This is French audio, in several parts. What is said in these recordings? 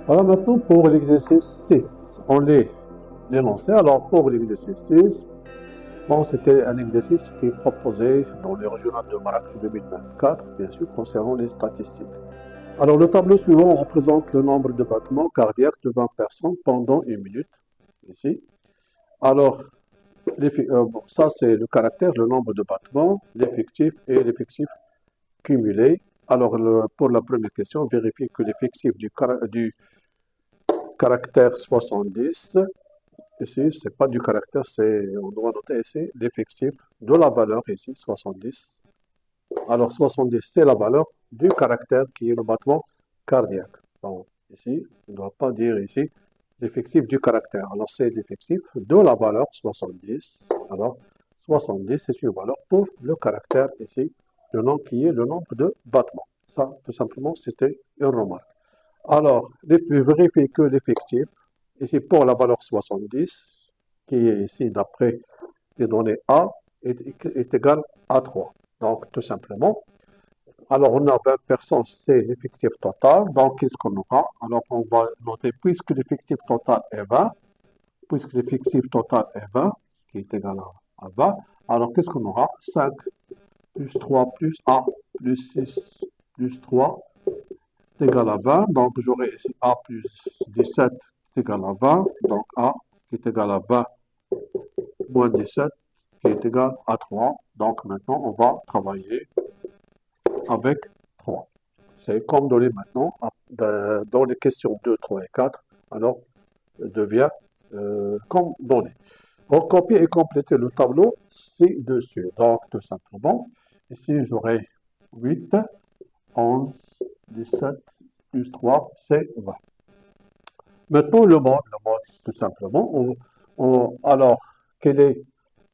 Voilà maintenant pour l'exercice 6. On l'énonçait. Alors pour l'exercice 6, bon, c'était un exercice qui est proposé dans le régional de Marrakech 2024, bien sûr, concernant les statistiques. Alors le tableau suivant représente le nombre de battements cardiaques de 20 personnes pendant une minute, ici. Alors, bon, ça c'est le caractère, le nombre de battements, l'effectif et l'effectif cumulé. Alors pour la première question, vérifiez que l'effectif du caractère 70, ici, c'est pas du caractère, on doit noter ici l'effectif de la valeur, ici, 70. Alors, 70, c'est la valeur du caractère qui est le battement cardiaque. Donc, ici, on ne doit pas dire ici l'effectif du caractère. Alors, c'est l'effectif de la valeur 70. Alors, 70, c'est une valeur pour le caractère ici, le nom qui est le nombre de battements. Ça, tout simplement, c'était une remarque. Alors, vérifiez que l'effectif, ici pour la valeur 70, qui est ici d'après les données A, est égal à 3. Donc, tout simplement, alors on a 20 personnes, c'est l'effectif total. Donc, qu'est-ce qu'on aura? Alors, on va noter, puisque l'effectif total est 20, puisque l'effectif total est 20, qui est égal à 20, alors qu'est-ce qu'on aura? 5 plus 3 plus A plus 6 plus 3 est égal à 20. Donc, j'aurai ici A plus 17 est égal à 20. Donc, A qui est égal à 20 moins 17 qui est égal à 3. Donc, maintenant, on va travailler avec 3. C'est comme donné maintenant dans les questions 2, 3 et 4. Alors, devient comme donné. Donc, copier et compléter le tableau ci-dessus. Donc, tout simplement, ici, j'aurai 8, 11, 17, plus 3, c'est 20. Maintenant, le mode, tout simplement, alors, quel est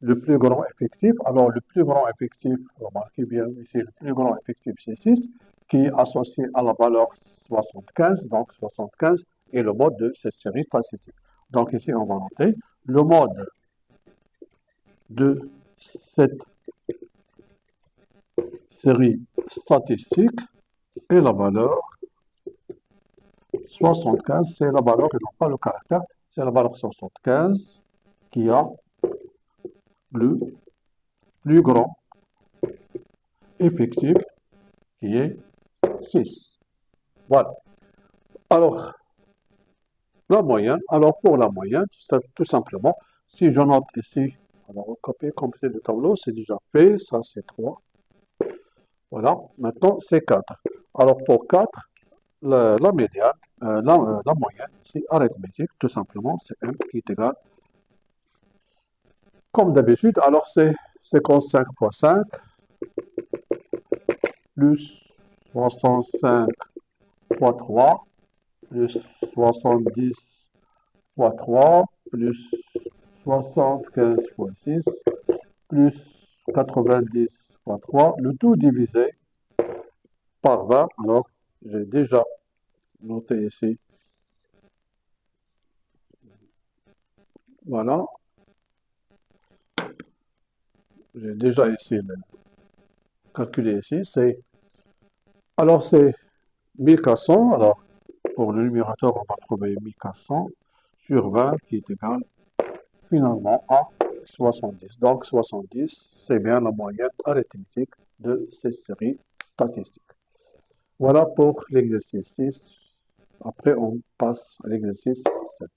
le plus grand effectif? Alors, le plus grand effectif, remarquez bien ici, le plus grand effectif, c'est 6, qui est associé à la valeur 75, donc 75 est le mode de cette série statistique. Donc, ici, on va noter le mode de cette série statistique et la valeur 75, c'est la valeur et non pas le caractère, c'est la valeur 75 qui a le plus grand effectif qui est 6. Voilà. Alors, la moyenne, alors pour la moyenne, tout simplement, si je note ici, alors copier, compléter le tableau, c'est déjà fait, ça c'est 3. Voilà, maintenant c'est 4. Alors pour 4, la médiane, la moyenne, c'est arithmétique, tout simplement, c'est M qui est égal. Comme d'habitude, alors c'est 55 fois 5, plus 65 fois 3, plus 70 fois 3, plus 75 fois 6, plus 90 fois 3, le tout divisé par 20. Alors, j'ai déjà noté ici. Voilà. J'ai déjà ici calculé ici. Alors, c'est 1400. Alors, pour le numérateur, on va trouver 1400 sur 20 qui est égal finalement à 70. Donc 70, c'est bien la moyenne arithmétique de cette série statistique. Voilà pour l'exercice 6. Après, on passe à l'exercice 7.